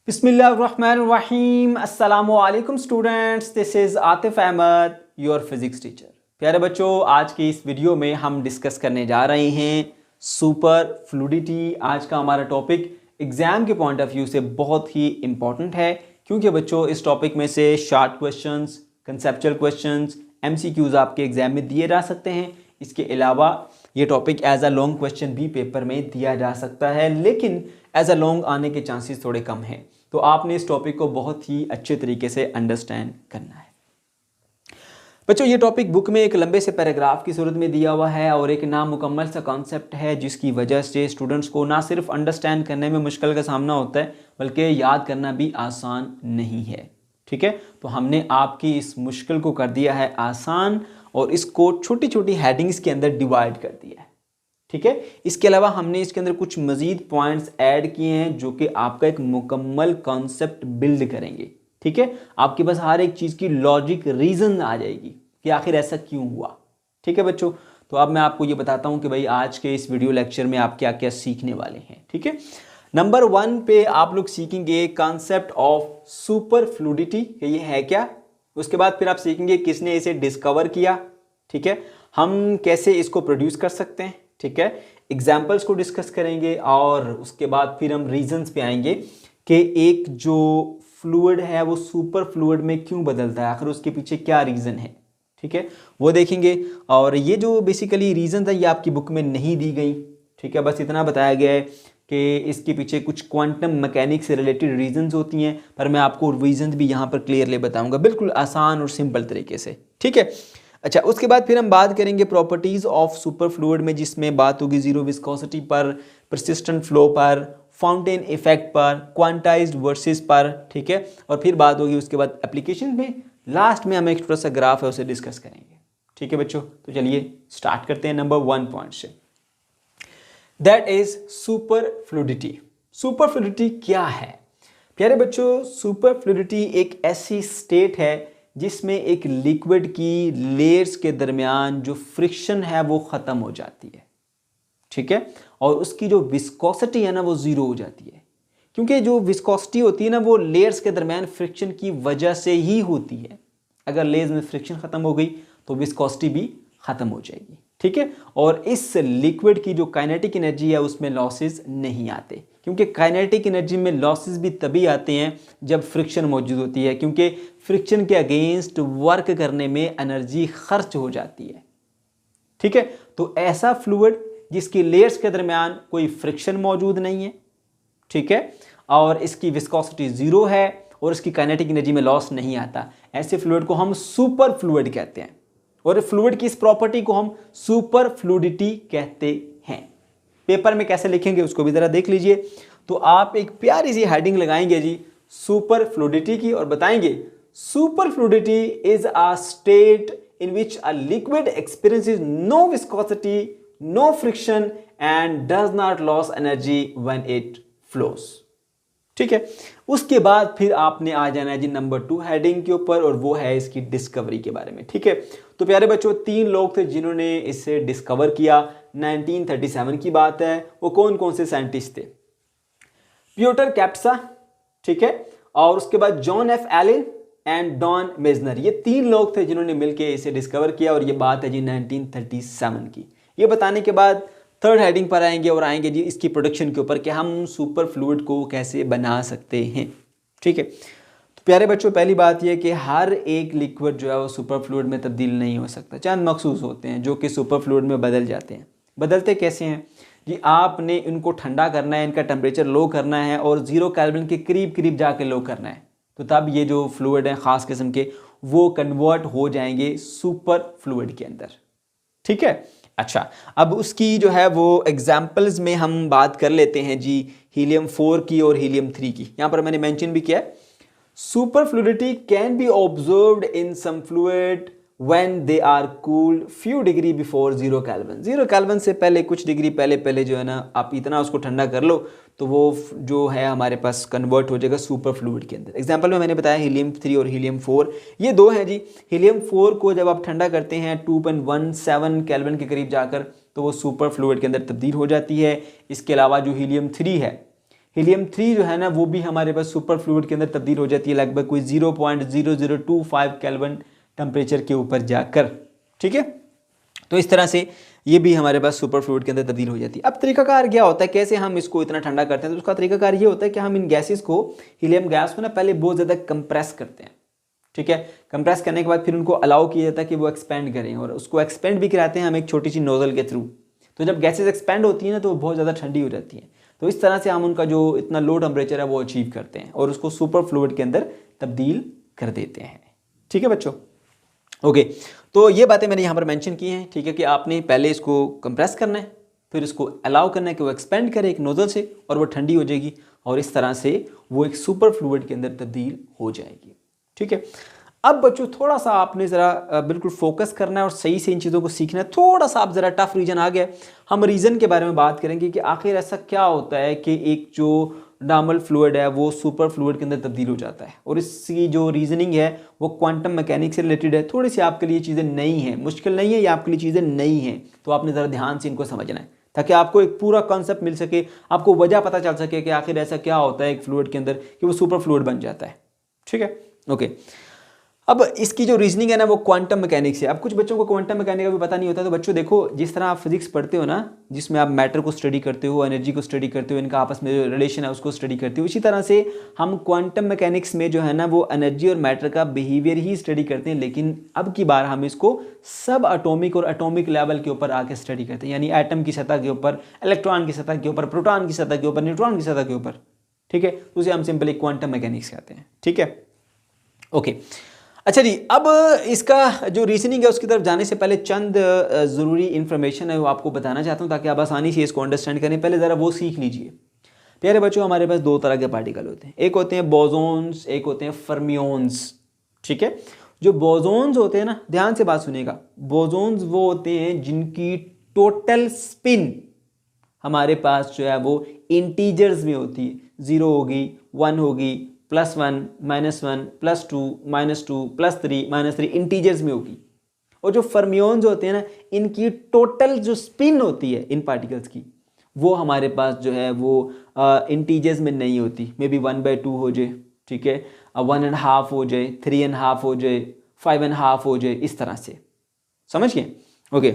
बिस्मिल्लाहिर्रहमानिर्रहीम अस्सलामुअलैकुम students, this is Atif Ahmad, your physics teacher. प्यारे बच्चों, आज की इस वीडियो में हम डिस्कस करने जा रहे हैं सुपर फ्लूइडिटी। आज का हमारा टॉपिक एग्ज़ाम के पॉइंट ऑफ व्यू से बहुत ही इम्पॉर्टेंट है, क्योंकि बच्चों इस टॉपिक में से short questions, conceptual questions, MCQs आपके एग्ज़ाम में दिए जा सकते हैं। इसके अलावा ये topic as a long question भी पेपर में दिया जा सकता है, लेकिन एज अ लॉन्ग आने के चांसेस थोड़े कम हैं। तो आपने इस टॉपिक को बहुत ही अच्छे तरीके से अंडरस्टैंड करना है। बच्चों, ये टॉपिक बुक में एक लंबे से पैराग्राफ की सूरत में दिया हुआ है और एक नामुकम्मल सा कॉन्सेप्ट है, जिसकी वजह से स्टूडेंट्स को ना सिर्फ अंडरस्टैंड करने में मुश्किल का सामना होता है, बल्कि याद करना भी आसान नहीं है। ठीक है, तो हमने आपकी इस मुश्किल को कर दिया है आसान और इसको छोटी छोटी हेडिंग्स के अंदर डिवाइड कर दिया है। ठीक है, इसके अलावा हमने इसके अंदर कुछ मजीद पॉइंट्स ऐड किए हैं जो कि आपका एक मुकम्मल कॉन्सेप्ट बिल्ड करेंगे। ठीक है, आपके पास हर एक चीज़ की लॉजिक रीज़न आ जाएगी कि आखिर ऐसा क्यों हुआ। ठीक है बच्चों, तो अब मैं आपको ये बताता हूँ कि भाई आज के इस वीडियो लेक्चर में आप क्या क्या सीखने वाले हैं। ठीक है, नंबर 1 पे आप लोग सीखेंगे कॉन्सेप्ट ऑफ सुपर फ्लूइडिटी, ये है क्या। उसके बाद फिर आप सीखेंगे किसने इसे डिस्कवर किया। ठीक है, हम कैसे इसको प्रोड्यूस कर सकते हैं। ठीक है, एग्जाम्पल्स को डिस्कस करेंगे और उसके बाद फिर हम रीजंस पे आएंगे कि एक जो फ्लूइड है वो सुपर फ्लूइड में क्यों बदलता है, आखिर उसके पीछे क्या रीज़न है। ठीक है, वो देखेंगे। और ये जो बेसिकली रीज़न था ये आपकी बुक में नहीं दी गई। ठीक है, बस इतना बताया गया है कि इसके पीछे कुछ क्वांटम मैकेनिक्स से रिलेटेड रीजंस होती हैं, पर मैं आपको रीजंस भी यहाँ पर क्लियरली बताऊँगा, बिल्कुल आसान और सिंपल तरीके से। ठीक है, अच्छा, उसके बाद फिर हम बात करेंगे प्रॉपर्टीज़ ऑफ सुपर फ्लूइड में, जिसमें बात होगी जीरो विस्कोसिटी पर, परसिस्टेंट फ्लो पर, फाउंटेन इफेक्ट पर, क्वांटाइज्ड वर्सेस पर। ठीक है, और फिर बात होगी उसके बाद एप्लीकेशन में, लास्ट में हम एक छोटा सा ग्राफ है उसे डिस्कस करेंगे। ठीक है बच्चों, तो चलिए स्टार्ट करते हैं नंबर 1 पॉइंट से, that is super fluidity. Super fluidity क्या है प्यारे बच्चों? सुपर फ्लूइडिटी एक ऐसी स्टेट है जिसमें एक लिक्विड की लेयर्स के दरमियान जो फ्रिक्शन है वो ख़त्म हो जाती है। ठीक है, और उसकी जो विस्कोसिटी है ना वो ज़ीरो हो जाती है, क्योंकि जो विस्कोसिटी होती है ना वो लेयर्स के दरमियान फ्रिक्शन की वजह से ही होती है। अगर लेयर्स में फ्रिक्शन ख़त्म हो गई तो विस्कोसिटी भी ख़त्म हो जाएगी। ठीक है, और इस लिक्विड की जो काइनेटिक एनर्जी है उसमें लॉसेस नहीं आते, क्योंकि काइनेटिक एनर्जी में लॉसेस भी तभी आते हैं जब फ्रिक्शन मौजूद होती है, क्योंकि फ्रिक्शन के अगेंस्ट वर्क करने में एनर्जी खर्च हो जाती है। ठीक है, तो ऐसा फ्लूइड जिसकी लेयर्स के दरमियान कोई फ्रिक्शन मौजूद नहीं है, ठीक है, और इसकी विस्कोसिटी ज़ीरो है और इसकी काइनेटिक एनर्जी में लॉस नहीं आता, ऐसे फ्लूइड को हम सुपर फ्लूइड कहते हैं। और फ्लूइड की इस प्रॉपर्टी को हम सुपर फ्लूइडिटी कहते हैं। पेपर में कैसे लिखेंगे उसको भी ज़रा देख लीजिए। तो आप एक प्यारी सी हेडिंग लगाएंगे जी सुपर फ्लूइडिटी की और बताएंगे super fluidity is a state in which a liquid experiences no viscosity, no friction and does not loss energy when it flows. ठीक है, उसके बाद फिर आपने आ जाना है जी नंबर 2 हेडिंग के ऊपर, और वो है इसकी डिस्कवरी के बारे में। ठीक है, तो प्यारे बच्चों 3 लोग थे जिन्होंने इसे डिस्कवर किया। 1937 की बात है। वो कौन कौन से साइंटिस्ट थे? प्योटर कैप्सा, ठीक है, और उसके बाद John F Allen and Don Misener. ये 3 लोग थे जिन्होंने मिलकर इसे डिस्कवर किया, और ये बात है जी 1937 की। ये बताने के बाद 3rd हेडिंग पर आएंगे और आएंगे जी इसकी प्रोडक्शन के ऊपर कि हम सुपर फ्लूइड को कैसे बना सकते हैं। ठीक है, तो प्यारे बच्चों पहली बात यह कि हर एक लिक्विड जो है वो सुपर फ्लूइड में तब्दील नहीं हो सकता। चंद मखसूस होते हैं जो कि सुपर फ्लूइड में बदल जाते हैं। बदलते कैसे हैं जी? आपने इनको ठंडा करना है, इनका टेम्परेचर लो करना है और 0 केल्विन के करीब करीब जाके लो करना है, तो तब ये जो फ्लूइड हैं ख़ास किस्म के वो कन्वर्ट हो जाएंगे सुपर फ्लूइड के अंदर। ठीक है, अच्छा, अब उसकी जो है वो एग्जाम्पल्स में हम बात कर लेते हैं जी हीलियम 4 की और हीलियम 3 की। यहाँ पर मैंने मेंशन भी किया है, super fluidity can be observed in some fluid when they are cooled few degree before 0 kelvin. 0 kelvin से पहले कुछ डिग्री पहले जो है ना आप इतना उसको ठंडा कर लो तो वो जो है हमारे पास कन्वर्ट हो जाएगा सुपर फ्लूइड के अंदर। एग्जांपल में मैंने बताया हीलियम 3 और हीलियम 4, ये 2 हैं जी। हीलियम 4 को जब आप ठंडा करते हैं 2.17 केल्विन के करीब जाकर तो वो सुपर फ्लूइड के अंदर तब्दील हो जाती है। इसके अलावा जो हीलियम 3 है, हीलियम 3 जो है ना वो भी हमारे पास सुपर फ्लूइड के अंदर तब्दील हो जाती है लगभग कोई 0.0025 केल्विन टेम्परेचर के ऊपर जाकर। ठीक है, तो इस तरह से ये भी हमारे पास सुपर फ्लूइड के अंदर तब्दील हो जाती है। अब तरीकाकार क्या होता है, कैसे हम इसको इतना ठंडा करते हैं, तो उसका तरीकाकार ये होता है कि हम इन गैसेस को, हीलियम गैस को ना पहले बहुत ज़्यादा कंप्रेस करते हैं। ठीक है, कंप्रेस करने के बाद फिर उनको अलाउ किया जाता है कि वो एक्सपेंड करें, और उसको एक्सपेंड भी कराते हैं हम एक छोटी सी नोजल के थ्रू। तो जब गैसेज एक्सपेंड होती है ना तो वो बहुत ज़्यादा ठंडी हो जाती है। तो इस तरह से हम उनका जो इतना लो टेम्परेचर है वो अचीव करते हैं और उसको सुपर फ्लूइड के अंदर तब्दील कर देते हैं। ठीक है बच्चों, ओके, तो ये बातें मैंने यहाँ पर मेंशन की हैं। ठीक है, कि आपने पहले इसको कंप्रेस करना है, फिर इसको अलाउ करना है कि वो एक्सपेंड करे एक नोजल से, और वो ठंडी हो जाएगी और इस तरह से वो एक सुपर फ्लूइड के अंदर तब्दील हो जाएगी। ठीक है, अब बच्चों थोड़ा सा आपने ज़रा बिल्कुल फोकस करना है और सही से इन चीज़ों को सीखना है। थोड़ा सा आप ज़रा टफ रीजन आ गया, हम रीज़न के बारे में बात करेंगे कि आखिर ऐसा क्या होता है कि एक जो नॉर्मल फ्लूइड है वो सुपर फ्लूइड के अंदर तब्दील हो जाता है, और इसकी जो रीजनिंग है वो क्वांटम मैकेनिक्स से रिलेटेड है। थोड़ी सी आपके लिए चीज़ें नई हैं, मुश्किल नहीं है, या आपके लिए चीज़ें नई हैं, तो आपने ज़रा ध्यान से इनको समझना है ताकि आपको एक पूरा कॉन्सेप्ट मिल सके, आपको वजह पता चल सके कि आखिर ऐसा क्या होता है एक फ्लूइड के अंदर कि वो सुपर फ्लूइड बन जाता है। ठीक है, ओके। अब इसकी जो रीजनिंग है ना वो क्वांटम मैकेनिक्स है। अब कुछ बच्चों को क्वांटम मैकेनिक्स का भी पता नहीं होता, तो बच्चों देखो, जिस तरह आप फिजिक्स पढ़ते हो ना, जिसमें आप मैटर को स्टडी करते हो, एनर्जी को स्टडी करते हो, इनका आपस में जो रिलेशन है उसको स्टडी करते हो, इसी तरह से हम क्वांटम मैकेनिक्स में जो है ना वो एनर्जी और मैटर का बिहेवियर ही स्टडी करते हैं, लेकिन अब की बार हम इसको सब एटॉमिक और एटॉमिक लेवल के ऊपर आके स्टडी करते हैं, यानी एटम की सतह के ऊपर, इलेक्ट्रॉन की सतह के ऊपर, प्रोटॉन की सतह के ऊपर, न्यूट्रॉन की सतह के ऊपर। ठीक है, उसे हम सिंपली क्वांटम मैकेनिक्स कहते हैं। ठीक है, ओके। अच्छा जी, अब इसका जो रीजनिंग है उसकी तरफ जाने से पहले चंद ज़रूरी इन्फॉर्मेशन है वो आपको बताना चाहता हूँ ताकि आप आसानी से इसको अंडरस्टैंड करें। पहले ज़रा वो सीख लीजिए। प्यारे बच्चों, हमारे पास दो तरह के पार्टिकल होते हैं, एक होते हैं बोसोन्स, एक होते हैं फर्मियोन्स। ठीक है, जो बोसोन्स होते हैं ना, ध्यान से बात सुनिएगा, बोसोन्स वो होते हैं जिनकी टोटल स्पिन हमारे पास जो है वो इंटीजर्स में होती है, 0 होगी, 1 होगी, +1, -1, +2, -2, +3, -3 इंटीजर्स में होगी। और जो फर्मियोन्स होते हैं ना, इनकी टोटल जो स्पिन होती है इन पार्टिकल्स की, वो हमारे पास जो है वो इंटीजर्स में नहीं होती। मे बी 1/2 हो जाए, ठीक है, 1.5 हो जाए, 3.5 हो जाए, 5.5 हो जाए, इस तरह से। समझ गए? ओके,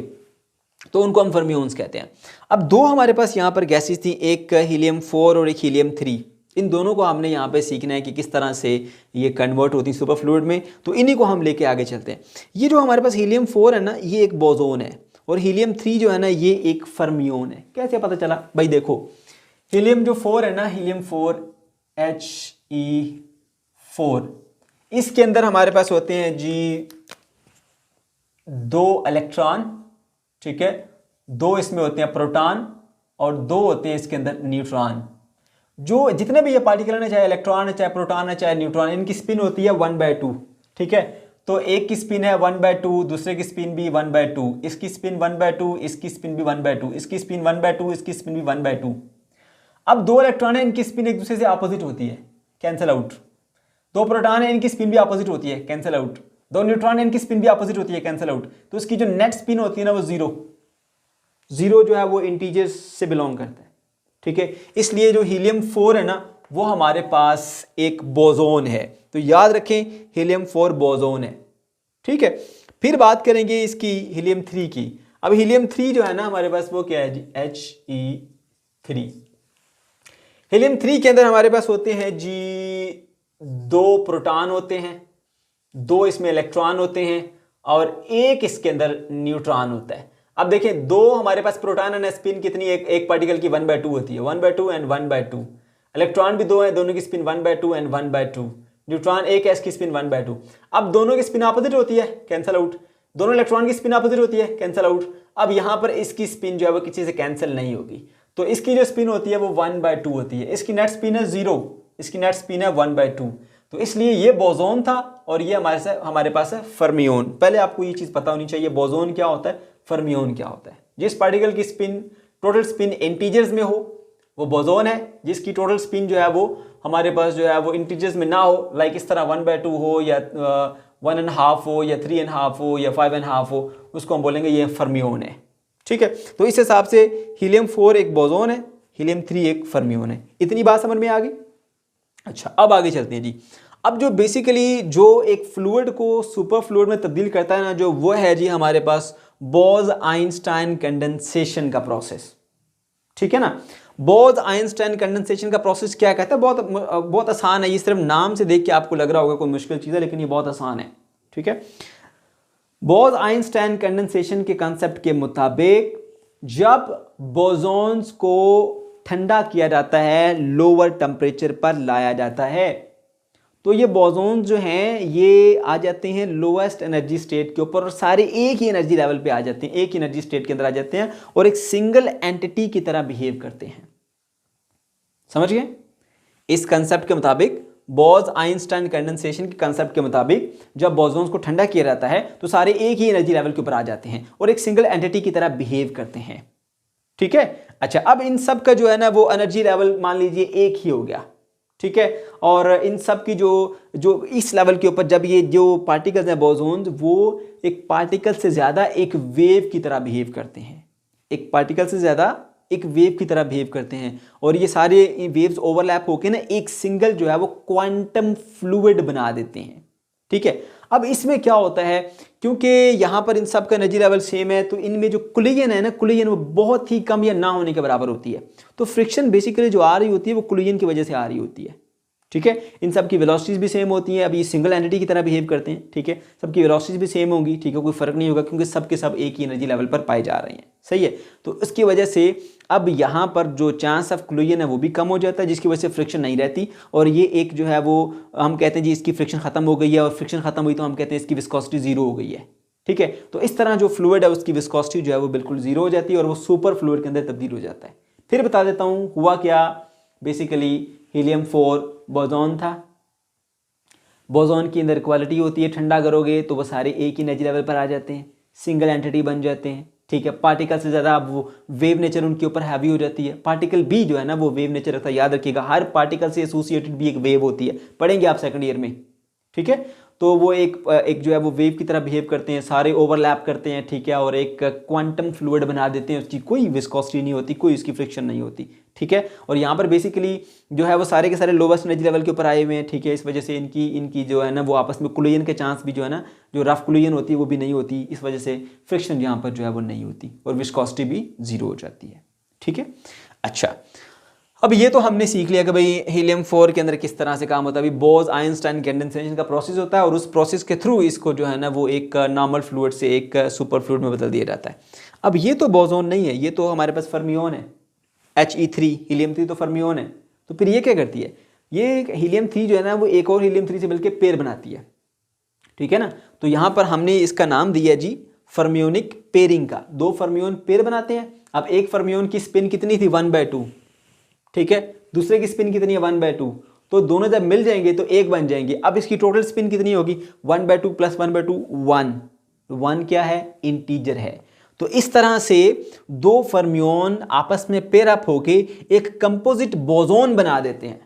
तो उनको हम फर्मियोन्स कहते हैं। अब दो हमारे पास यहाँ पर गैसेस थी, एक हीलियम 4 और एक हीलियम 3। इन दोनों को हमने यहाँ पे सीखना है कि किस तरह से ये कन्वर्ट होती है सुपर फ्लूइड में, तो इन्हीं को हम लेके आगे चलते हैं। ये जो हमारे पास हीलियम 4 है ना, ये एक बोसोन है, और हीलियम 3 जो है ना, ये एक फर्मियोन है। कैसे पता चला भाई? देखो, हीलियम जो 4 है ना, हीलियम 4 He4, इसके अंदर हमारे पास होते हैं जी 2 इलेक्ट्रॉन। ठीक है, 2 इसमें होते हैं प्रोटॉन और 2 होते हैं इसके अंदर न्यूट्रॉन। जो जितने भी ये पार्टिकल है, चाहे इलेक्ट्रॉन है, चाहे प्रोटॉन है, चाहे न्यूट्रॉन, इनकी स्पिन होती है 1/2। ठीक है, तो एक की स्पिन है 1/2, दूसरे की स्पिन भी 1/2, इसकी स्पिन 1/2, इसकी स्पिन भी 1/2, इसकी स्पिन 1/2, इसकी स्पिन भी 1/2। अब 2 इलेक्ट्रॉन है, इनकी स्पिन एक दूसरे से अपोजिट होती है, कैंसिल आउट। 2 प्रोटॉन है, इनकी स्पिन भी अपोजिट होती है, कैंसिल आउट। 2 न्यूट्रॉन है, इनकी स्पिन भी अपोजिट होती है, कैंसिल आउट। तो इसकी जो नेट स्पिन होती है ना वो 0 जो है वो इंटीजर्स से बिलोंग करता है। ठीक है, इसलिए जो हीलियम 4 है ना, वो हमारे पास एक बोसोन है। तो याद रखें, हीलियम 4 बोसोन है। ठीक है, फिर बात करेंगे इसकी हीलियम 3 की। अब हीलियम 3 जो है ना हमारे पास, वो क्या है जी? He3। हीलियम 3 के अंदर हमारे पास होते हैं जी 2 प्रोटॉन होते हैं, 2 इसमें इलेक्ट्रॉन होते हैं, और एक इसके अंदर न्यूट्रॉन होता है। अब देखें, 2 हमारे पास प्रोटॉन है, स्पिन कितनी, एक पार्टिकल की 1/2 होती है, 1/2 एंड 1/2। इलेक्ट्रॉन भी 2 है, दोनों की स्पिन 1/2 एंड 1/2। न्यूट्रॉन एक है, इसकी स्पिन 1/2। अब दोनों की स्पिन अपोजिट होती है, कैंसिल आउट। दोनों इलेक्ट्रॉन की स्पिन अपोजिट होती है, कैंसिल आउट। अब यहां पर इसकी स्पिन जो है वो किसी से कैंसिल नहीं होगी, तो इसकी जो स्पिन होती है वो 1/2 होती है। इसकी नेट स्पिन है 0, इसकी नेट स्पिन है 1/2। तो इसलिए ये बोसोन था, और ये हमारे पास है फर्मियोन। पहले आपको ये चीज पता होनी चाहिए, बोसोन क्या होता है, फर्मियोन क्या होता है। जिस पार्टिकल की स्पिन, टोटल स्पिन इंटीजर्स में हो वो बोसोन है, जिसकी टोटल स्पिन जो है वो हमारे पास जो है वो इंटीजर्स में ना हो, लाइक इस तरह 1/2 हो, या 1.5 हो, या 3.5 हो, या 5.5 हो, उसको हम बोलेंगे ये फर्मियोन है। ठीक है, तो इस हिसाब से हीलियम 4 एक बोसोन है, हीलियम 3 एक फर्मियोन है। इतनी बात समझ में आ गई। अच्छा, अब आगे चलते हैं जी। अब जो बेसिकली जो एक फ्लूइड को सुपर फ्लूइड में तब्दील करता है ना, जो वो है जी हमारे पास बोस-आइंस्टाइन कंडेंसेशन का प्रोसेस। ठीक है ना। बोस-आइंस्टाइन कंडेंसेशन का प्रोसेस क्या कहता है? बहुत आसान है। ये सिर्फ नाम से देख के आपको लग रहा होगा कोई मुश्किल चीज़ है, लेकिन ये बहुत आसान है। ठीक है। बोस-आइंस्टाइन कंडेंसेशन के कंसेप्ट के मुताबिक जब बोसॉन्स को ठंडा किया जाता है, लोअर टेम्परेचर पर लाया जाता है, तो ये बोसॉन्स जो हैं ये आ जाते हैं लोएस्ट एनर्जी स्टेट के ऊपर और सारे एक ही एनर्जी लेवल पे आ जाते हैं, एक ही एनर्जी स्टेट के अंदर आ जाते हैं और एक सिंगल एंटिटी की तरह बिहेव करते हैं। समझ गए? इस कंसेप्ट के मुताबिक, बोस-आइंस्टाइन कंडेंसेशन के कंसेप्ट के मुताबिक जब बोसॉन्स को ठंडा किया जाता है तो सारे एक ही एनर्जी लेवल के ऊपर आ जाते हैं और एक सिंगल एंटिटी की तरह बिहेव करते हैं। ठीक है। अच्छा, अब इन सब का जो है ना वो एनर्जी लेवल मान लीजिए एक ही हो गया। ठीक है। और इन सब की जो इस लेवल के ऊपर जब ये जो पार्टिकल्स हैं बोसॉन्स, वो एक पार्टिकल से ज्यादा एक वेव की तरह बिहेव करते हैं, एक पार्टिकल से ज्यादा एक वेव की तरह बिहेव करते हैं और ये सारे वेव्स ओवरलैप होकर ना एक सिंगल जो है वो क्वांटम फ्लूइड बना देते हैं। ठीक है। अब इसमें क्या होता है, क्योंकि यहाँ पर इन सब का एनर्जी लेवल सेम है, तो इनमें जो कोलिजन है ना, कोलिजन वो बहुत ही कम या ना होने के बराबर होती है। तो फ्रिक्शन बेसिकली जो आ रही होती है वो कोलिजन की वजह से आ रही होती है। ठीक है। इन सब की वेलोसिटीज भी सेम होती हैं। अब ये सिंगल एंटिटी की तरह बिहेव करते हैं। ठीक है। सबकी वेलोसिटीज भी सेम होंगी। ठीक है। कोई फर्क नहीं होगा क्योंकि सब के सब एक ही एनर्जी लेवल पर पाए जा रहे हैं। सही है। तो इसकी वजह से अब यहाँ पर जो चांस ऑफ कोलिजन है वो भी कम हो जाता है, जिसकी वजह से फ्रिक्शन नहीं रहती और ये एक जो है वो हम कहते हैं जी इसकी फ्रिक्शन खत्म हो गई है और फ्रिक्शन खत्म हुई तो हम कहते हैं इसकी विस्कोसिटी जीरो हो गई है। ठीक है। तो इस तरह जो फ्लूइड है उसकी विस्कोसिटी जो है वो बिल्कुल जीरो हो जाती है और वो सुपर फ्लूइड के अंदर तब्दील हो जाता है। फिर बता देता हूँ हुआ क्या। बेसिकली हीलियम 4 बोसॉन था। बोसॉन की अंदर क्वालिटी होती है, ठंडा करोगे तो वो सारे एक ही एनर्जी लेवल पर आ जाते हैं, सिंगल एंटिटी बन जाते हैं। ठीक है। पार्टिकल से ज़्यादा अब वो वेव नेचर उनके ऊपर हैवी हो जाती है। पार्टिकल भी जो है ना वो वेव नेचर रखता है। याद रखिएगा, हर पार्टिकल से एसोसिएटेड भी एक वेव होती है, पढ़ेंगे आप सेकंड ईयर में। ठीक है। तो वो एक जो है वो वेव की तरह बिहेव करते हैं, सारे ओवरलैप करते हैं। ठीक है। और एक क्वांटम फ्लूइड बना देते हैं, उसकी कोई विस्कोसिटी नहीं होती, कोई उसकी फ्रिक्शन नहीं होती। ठीक है। और यहाँ पर बेसिकली जो है वो सारे के सारे लोवेस्ट एनर्जी लेवल के ऊपर आए हुए हैं। ठीक है। इस वजह से इनकी जो है ना वो आपस में कोलिजन के चांस भी जो है ना, जो रफ कोलिजन होती है वो भी नहीं होती। इस वजह से फ्रिक्शन यहाँ पर जो है वो नहीं होती और विस्कोसिटी भी जीरो हो जाती है। ठीक है। अच्छा, अब ये तो हमने सीख लिया कि भाई हीलियम 4 के अंदर किस तरह से काम होता है। अभी बोस-आइंस्टाइन कंडेंसेशन का प्रोसेस होता है और उस प्रोसेस के थ्रू इसको जो है ना वो एक नॉर्मल फ्लूइड से एक सुपर फ्लूइड में बदल दिया जाता है। अब ये तो बोसॉन नहीं है, ये तो हमारे पास फर्मियोन है। He3 हीलियम 3 तो फर्मियोन है। तो फिर ये क्या करती है, ये हीलियम 3 जो है ना वो एक और हीलियम 3 से मिलकर पेयर बनाती है। ठीक है ना। तो यहाँ पर हमने इसका नाम दिया जी फर्मियोनिक पेयरिंग का। दो फर्मियोन पेयर बनाते हैं। अब एक फर्मियोन की स्पिन कितनी थी, 1/2। ठीक है। दूसरे की स्पिन कितनी है, 1/2। तो दोनों जब मिल जाएंगे तो एक बन जाएंगे। अब इसकी टोटल स्पिन कितनी होगी, 1/2 + 1/2 1। 1 क्या है, इंटीजर है। तो इस तरह से दो फर्मियोन आपस में पेयर अप होके एक कंपोजिट बोसॉन बना देते हैं।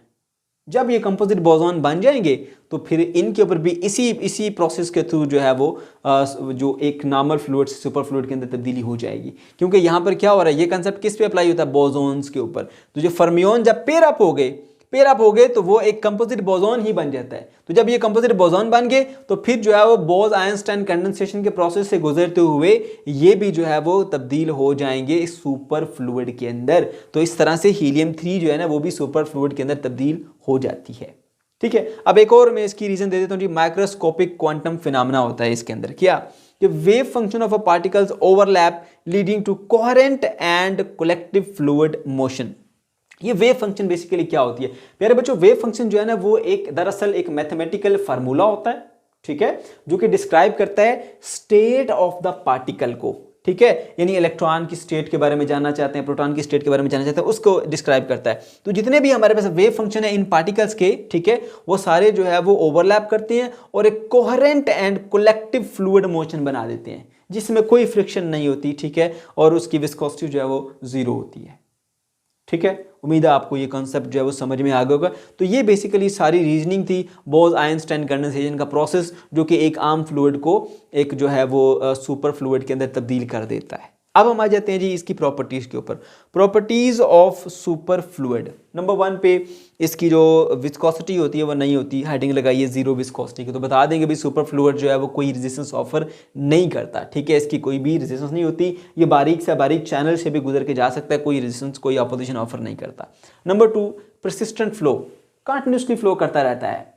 जब ये कंपोजिट बोसॉन बन जाएंगे तो फिर इनके ऊपर भी इसी प्रोसेस के थ्रू जो है वो जो एक नॉर्मल फ्लूइड से सुपर फ्लूइड के अंदर तब्दीली हो जाएगी। क्योंकि यहाँ पर क्या हो रहा है, ये कंसेप्ट किस पे अप्लाई होता है, बोसॉन्स के ऊपर। तो जो फर्मियोन जब पेयर अप हो गए तो वो एक कंपोजिट बोसॉन ही बन जाता है। तो जब ये कंपोजिट बोसॉन बन गए तो फिर जो है वो बोस-आइंस्टाइन कंडेंसेशन के प्रोसेस से गुजरते हुए ये भी जो है वो तब्दील हो जाएंगे इस सुपर फ्लूइड के अंदर। तो इस तरह से हीलियम 3 जो है ना वो भी सुपर फ्लूइड के अंदर तब्दील हो जाती है। ठीक है। अब एक और मैं इसकी रीजन दे देता हूँ जी, माइक्रोस्कोपिक क्वांटम फिनोमेना होता है इसके अंदर। क्या कि wave function of a particles overlap leading to coherent and collective fluid motion. ये वेव फंक्शन बेसिकली क्या होती है प्यारे बच्चों, वेव फंक्शन जो है ना वो एक दरअसल एक मैथमेटिकल फार्मूला होता है। ठीक है। जो कि डिस्क्राइब करता है स्टेट ऑफ द पार्टिकल को। ठीक है। यानी इलेक्ट्रॉन की स्टेट के बारे में जानना चाहते हैं, प्रोटॉन की स्टेट के बारे में जानना चाहते हैं, उसको डिस्क्राइब करता है। तो जितने भी हमारे पास वेव फंक्शन है इन पार्टिकल्स के, ठीक है, वो सारे जो है वो ओवरलैप करते हैं और एक coherent and collective fluid motion बना देते हैं जिसमें कोई फ्रिक्शन नहीं होती। ठीक है। और उसकी विस्कोसिटी जो है वो जीरो होती है। ठीक है। उम्मीद है आपको ये कॉन्सेप्ट जो है वो समझ में आ गया होगा। तो ये बेसिकली सारी रीजनिंग थी बोस-आइंस्टाइन कंडेंसेशन का प्रोसेस, जो कि एक आम फ्लूइड को एक जो है वो सुपर फ्लूइड के अंदर तब्दील कर देता है। अब हम आ जाते हैं जी इसकी प्रॉपर्टीज़ के ऊपर। Properties of super fluid, number 1 पे इसकी जो विस्कोसिटी होती है वो नहीं होती, हेडिंग लगाइए जीरो विस्कोसिटी की, तो बता देंगे भी सुपर फ्लूइड जो है वो कोई रेजिस्टेंस ऑफर नहीं करता, ठीक है, इसकी कोई भी रेजिस्टेंस नहीं होती, ये बारीक से बारीक चैनल से भी गुजर के जा सकता है, कोई रेजिस्टेंस कोई अपोजिशन ऑफर नहीं करता। Number 2, persistent flow, continuously flow करता रहता है,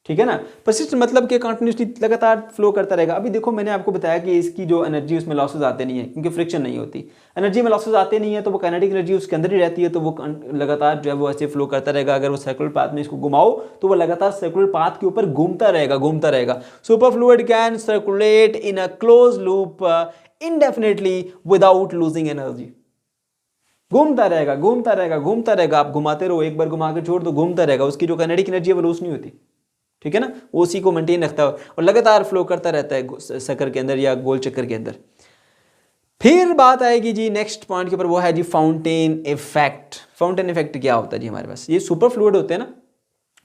ठीक है ना। परसिस्टेंट मतलब कि कंटिन्यूसली लगातार फ्लो करता रहेगा। अभी देखो मैंने आपको बताया कि इसकी जो एनर्जी उसमें लॉसेस आते नहीं है क्योंकि फ्रिक्शन नहीं होती, एनर्जी में लॉसेस आते नहीं है तो वो काइनेटिक एनर्जी उसके अंदर ही रहती है, तो वो लगातार जो है वो ऐसे फ्लो करता रहेगा। अगर वो सर्कुलर पाथ में इसको घुमाओ तो वो लगातार सर्कुलर पाथ के ऊपर घूमता रहेगा। Super fluid can circulate in a close loop indefinitely without losing energy, घूमता रहेगा, आप घुमाते रहो, एक बार घुमा के छोड़ दो, घूमता रहेगा, उसकी जो काइनेटिक एनर्जी है वो लूज नहीं होती, ठीक है ना, वो उसी को मेंटेन रखता है और लगातार फ्लो करता रहता है चक्कर के अंदर या गोल चक्कर के अंदर। फिर बात आएगी जी नेक्स्ट पॉइंट के ऊपर, वो है जी फाउंटेन इफेक्ट। फाउंटेन इफेक्ट क्या होता है जी हमारे पास, ये सुपर फ्लूइड होते हैं ना,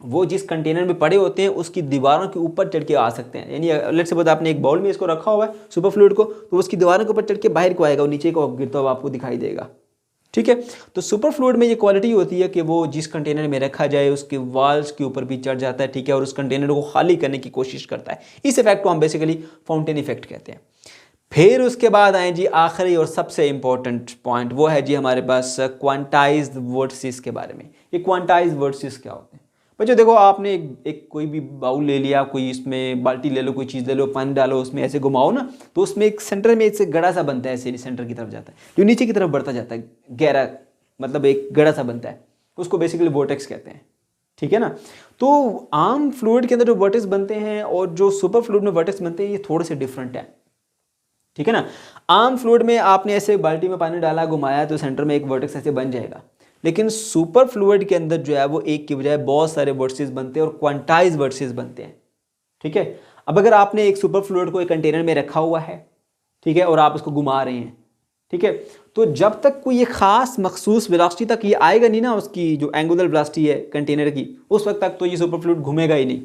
वो जिस कंटेनर में पड़े होते हैं उसकी दीवारों के ऊपर चढ़ के आ सकते हैं, यानी लेट्स सपोज आपने एक बाउल में इसको रखा हुआ है सुपर फ्लूइड को, तो उसकी दीवारों के ऊपर चढ़ के बाहर को आएगा, वो नीचे को गिरता हुआ आपको दिखाई देगा, ठीक है। तो सुपर फ्लूइड में ये क्वालिटी होती है कि वो जिस कंटेनर में रखा जाए उसके वॉल्स के ऊपर भी चढ़ जाता है, ठीक है, और उस कंटेनर को खाली करने की कोशिश करता है। इस इफेक्ट को हम बेसिकली फाउंटेन इफेक्ट कहते हैं। फिर उसके बाद आए जी आखिरी और सबसे इंपॉर्टेंट पॉइंट, वो है जी हमारे पास क्वांटाइज्ड वर्टिसेस के बारे में। ये क्वांटाइज्ड वर्टिसेस क्या होते हैं बच्चों, देखो आपने एक कोई भी बाउल ले लिया, कोई इसमें बाल्टी ले लो, कोई चीज़ ले लो, पानी डालो, उसमें ऐसे घुमाओ ना, तो उसमें एक सेंटर में एक गड़ा सा बनता है, ऐसे सेंटर की तरफ जाता है, जो नीचे की तरफ बढ़ता जाता है, गहरा मतलब एक गड़ा सा बनता है, उसको बेसिकली वोर्टेक्स कहते हैं, ठीक है ना। तो आम फ्लूइड के अंदर जो वर्टेक्स बनते हैं और जो सुपर फ्लूइड में वर्टेक्स बनते हैं ये थोड़े से डिफरेंट है, ठीक है ना। आम फ्लूइड में आपने ऐसे बाल्टी में पानी डाला, घुमाया, तो सेंटर में एक वर्टेक्स ऐसे बन जाएगा, लेकिन सुपर फ्लूइड के अंदर जो है वो एक की बजाय बहुत सारे वर्टिसेस बनते हैं और क्वांटाइज वर्टिसेस बनते हैं, ठीक है। अब अगर आपने एक सुपर फ्लूइड को एक कंटेनर में रखा हुआ है, ठीक है, और आप उसको घुमा रहे हैं, ठीक है, तो जब तक कोई ये खास मखसूस वेलोसिटी तक ये आएगा नहीं ना, उसकी जो एंगुलर वेलोसिटी है कंटेनर की, उस वक्त तक तो ये सुपर फ्लूइड घूमेगा ही नहीं,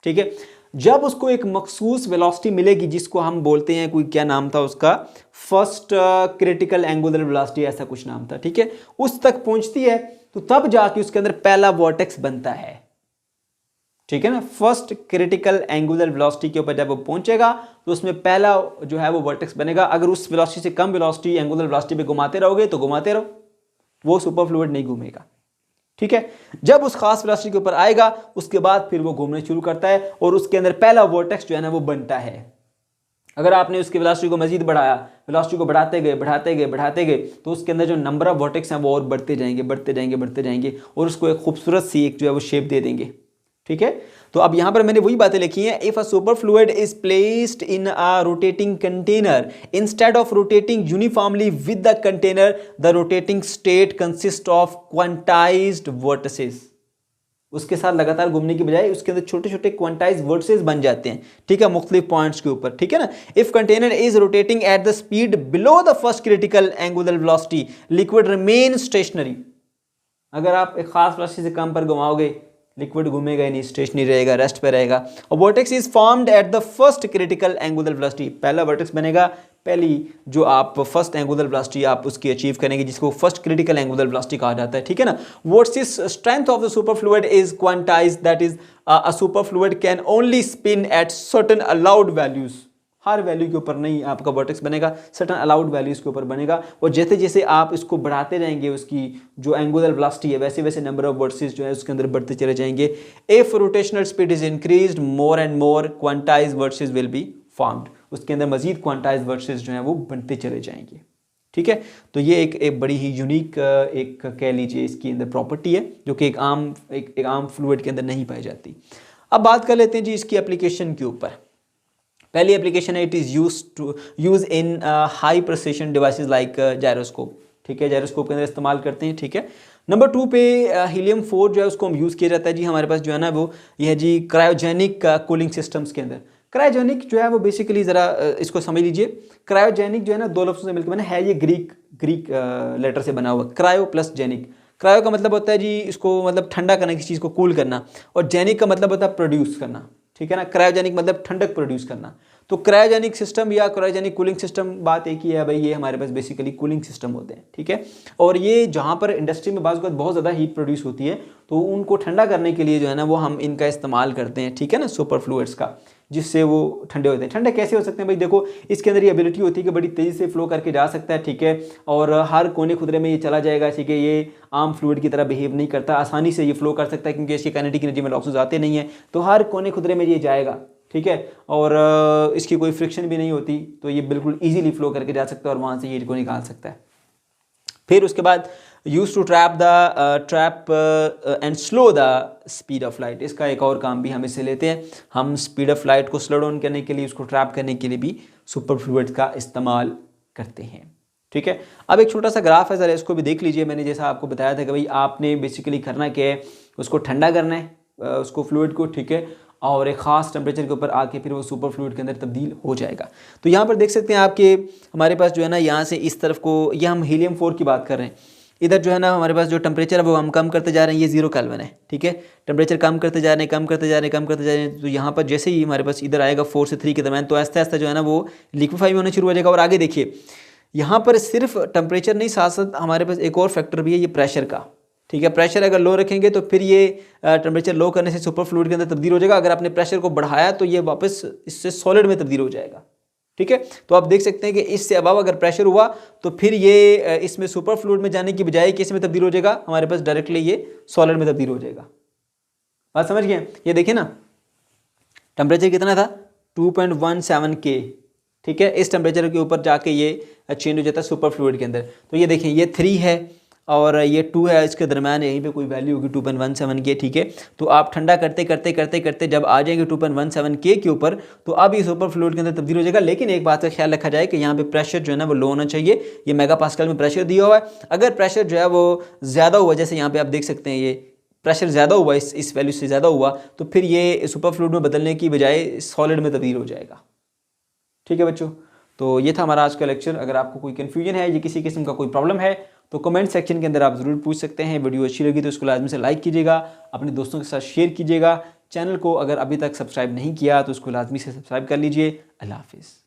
ठीक है। जब उसको एक मखसूस वेलोसिटी मिलेगी जिसको हम बोलते हैं, कोई क्या नाम था उसका, फर्स्ट क्रिटिकल एंगुलर वेलोसिटी ऐसा कुछ नाम था, ठीक है, उस तक पहुंचती है तो तब जाके उसके अंदर पहला वॉर्टेक्स बनता है, ठीक है ना। फर्स्ट क्रिटिकल एंगुलर वेलोसिटी के ऊपर जब वो पहुंचेगा तो उसमें पहला जो है वो वर्टेक्स बनेगा। अगर उस वेलोसिटी से कम वेलोसिटी एंगुलर वेलोसिटी पे घुमाते रहोगे तो घुमाते रहो, वो सुपर फ्लूइड नहीं घूमेगा, ठीक है। जब उस खास वेलोसिटी के ऊपर आएगा उसके बाद फिर वो घूमने शुरू करता है और उसके अंदर पहला वर्टेक्स जो है ना वो बनता है। अगर आपने उसकी वेलोसिटी को मजीद बढ़ाया, वेलोसिटी को बढ़ाते गए तो उसके अंदर जो नंबर ऑफ वर्टेक्स हैं वो और बढ़ते जाएंगे और उसको एक खूबसूरत सी एक जो है वो शेप दे देंगे, ठीक है। तो अब यहां पर मैंने वही बातें लिखी हैं। If a super fluid is placed in a rotating container instead of rotating uniformly with the container, the rotating state consist of quantized vertices. उसके साथ लगातार घूमने की बजाय उसके अंदर छोटे छोटे क्वांटाइज्ड वर्टिसेस बन जाते हैं, ठीक है, मुख्तलिफ पॉइंट्स के ऊपर, ठीक है ना। If container is rotating at the speed below the first critical angular velocity, liquid remain stationery. अगर आप एक खास वेलोसिटी से कम पर घुमाओगे, लिक्विड घूमेगा ही नहीं, स्टेशनरी रहेगा, रेस्ट पे रहेगा। और vertex is formed at the first critical angular velocity, पहला वर्टेक्स बनेगा, पहली जो आप फर्स्ट एंगुलर वेलोसिटी आप उसकी अचीव करेंगे जिसको फर्स्ट क्रिटिकल एंगुलर वेलोसिटी कहा जाता है, ठीक है ना। What's is strength of the super fluid is quantized, that is a super fluid can only spin at certain allowed values. Her value के ऊपर नहीं आपका वर्टेक्स बनेगा, सर्टेन अलाउड वैल्यूज के ऊपर बनेगा। और जैसे जैसे आप इसको बढ़ाते जाएंगे उसकी जो एंगुलर वेलोसिटी है वैसे वैसे नंबर ऑफ वर्टिसेस जो है उसके अंदर बढ़ते चले जाएंगे। If rotational speed is increased more and more quantized vertices will be formed, उसके अंदर मजीद क्वांटाइज्ड वर्टिसेस जो है वो बनते चले जाएंगे, ठीक है। तो ये एक बड़ी ही यूनिक एक कह लीजिए इसकी अंदर प्रॉपर्टी है जो कि एक आम फ्लूइड के अंदर नहीं पाई जाती। अब बात कर लेते हैं जी इसकी एप्लीकेशन के ऊपर। पहली एप्लीकेशन है, it is use in high precision devices like gyroscope, ठीक है, जायरोस्कोप के अंदर इस्तेमाल करते हैं, ठीक है। नंबर 2 पे हीलियम 4 जो है उसको हम यूज़ किया जाता है जी हमारे पास जो है ना वो ये है जी क्रायोजेनिक कूलिंग सिस्टम्स के अंदर। क्रायोजेनिक जो है वो बेसिकली ज़रा इसको समझ लीजिए, क्रायोजेनिक जो है ना दो लफ्ज़ों से मिलकर बना है, ये ग्रीक लेटर से बना हुआ, क्रायो प्लस जेनिक। क्रायो का मतलब होता है जी इसको मतलब ठंडा करना, किसी चीज़ को कूल करना, और जेनिक का मतलब होता है प्रोड्यूस करना, ठीक है ना। क्रायोजेनिक मतलब ठंडक प्रोड्यूस करना। तो क्रायोजेनिक सिस्टम या क्रायोजेनिक कूलिंग सिस्टम बात एक ही है भाई, ये हमारे पास बेसिकली कूलिंग सिस्टम होते हैं, ठीक है। और ये जहाँ पर इंडस्ट्री में बहुत ज़्यादा हीट प्रोड्यूस होती है तो उनको ठंडा करने के लिए जो है ना वो हम इनका इस्तेमाल करते हैं, ठीक है ना, सुपर फ्लूइड्स का, जिससे वो ठंडे होते हैं। ठंडे कैसे हो सकते हैं भाई, देखो इसके अंदर ये एबिलिटी होती है कि बड़ी तेज़ी से फ्लो करके जा सकता है, ठीक है, और हर कोने खुदरे में ये चला जाएगा, ठीक है। ये आम फ्लूइड की तरह बिहेव नहीं करता, आसानी से ये फ्लो कर सकता है क्योंकि इसकी काइनेटिक एनर्जी में लॉसेस आते नहीं है, तो हर कोने खुदरे में ये जाएगा, ठीक है, और इसकी कोई फ्रिक्शन भी नहीं होती, तो ये बिल्कुल ईजिली फ्लो करके जा सकता है और वहाँ से हीट को निकाल सकता है। फिर उसके बाद use to trap and slow the speed of light, इसका एक और काम भी हम इससे लेते हैं। हम स्पीड ऑफ लाइट को स्लो डाउन करने के लिए, उसको ट्रैप करने के लिए भी सुपर फ्लूइड का इस्तेमाल करते हैं, ठीक है। अब एक छोटा सा ग्राफ है, ज़रा इसको भी देख लीजिए। मैंने जैसा आपको बताया था कि भाई आपने बेसिकली करना क्या है, उसको ठंडा करना है उसको फ्लूइड को, ठीक है, और एक ख़ास टेम्परेचर के ऊपर आके फिर वो सुपर फ्लूइड के अंदर तब्दील हो जाएगा। तो यहाँ पर देख सकते हैं आपके हमारे पास जो है ना यहाँ से इस तरफ को, ये हम हीलियम 4 की बात कर रहे हैं, इधर जो है ना हमारे पास जो टेम्परेचर है वो हम कम करते जा रहे हैं, ये 0 केल्विन है, ठीक है। टेम्परेचर कम करते जा रहे हैं, कम करते जा रहे हैं, कम करते जा रहे हैं। तो यहाँ पर जैसे ही हमारे पास इधर आएगा 4 से 3 के दरम्यान, तो आहिस्ता आहिस्ता जो है ना वो लिक्विफाई होना शुरू हो जाएगा। और आगे देखिए यहाँ पर सिर्फ टेम्परेचर नहीं, साथ साथ हमारे पास एक और फैक्टर भी है, ये प्रेशर का, ठीक है। प्रेशर अगर लो रखेंगे तो फिर ये टेम्परेचर लो करने से सुपर फ्लूइड के अंदर तब्दील हो जाएगा। अगर आपने प्रेशर को बढ़ाया तो ये वापस इससे सॉलिड में तब्दील हो जाएगा, ठीक है। तो आप देख सकते हैं कि इससे अबव अगर प्रेशर हुआ तो फिर ये इसमें सुपर फ्लूइड में जाने की बजाय किस में तब्दील हो जाएगा, हमारे पास डायरेक्टली ये सॉलिड में तब्दील हो जाएगा। बात समझ गए? ये देखिए ना टेम्परेचर कितना था 2.17 K, ठीक है। इस टेम्परेचर के ऊपर जाके ये चेंज हो जाता है सुपर फ्लूइड के अंदर। तो ये देखें ये 3 है और ये 2 है, इसके दरम्यान यहीं पे कोई वैल्यू होगी 2.17 K, ठीक है। तो आप ठंडा करते करते करते करते जब आ जाएंगे 2.17 K के ऊपर तो अब ये सुपर फ्लूइड के अंदर तब्दील हो जाएगा। लेकिन एक बात का ख्याल रखा जाए कि यहाँ पे प्रेशर जो है ना वो लो होना चाहिए। ये मेगा पास्कल में प्रेशर दिया हुआ है। अगर प्रेशर जो है वो ज़्यादा हुआ, जैसे यहाँ पे आप देख सकते हैं ये प्रेशर ज़्यादा हुआ, इस वैल्यू से ज़्यादा हुआ, तो फिर ये सुपर फ्लूइड में बदलने की बजाय सॉलिड में तब्दील हो जाएगा, ठीक है बच्चों। तो ये था हमारा आज का लेक्चर। अगर आपको कोई कन्फ्यूजन है या किसी किस्म का कोई प्रॉब्लम है तो कमेंट सेक्शन के अंदर आप ज़रूर पूछ सकते हैं। वीडियो अच्छी लगी तो उसको लाजमी से लाइक कीजिएगा, अपने दोस्तों के साथ शेयर कीजिएगा। चैनल को अगर अभी तक सब्सक्राइब नहीं किया तो उसको लाजमी से सब्सक्राइब कर लीजिए। अल्लाह हाफिज़।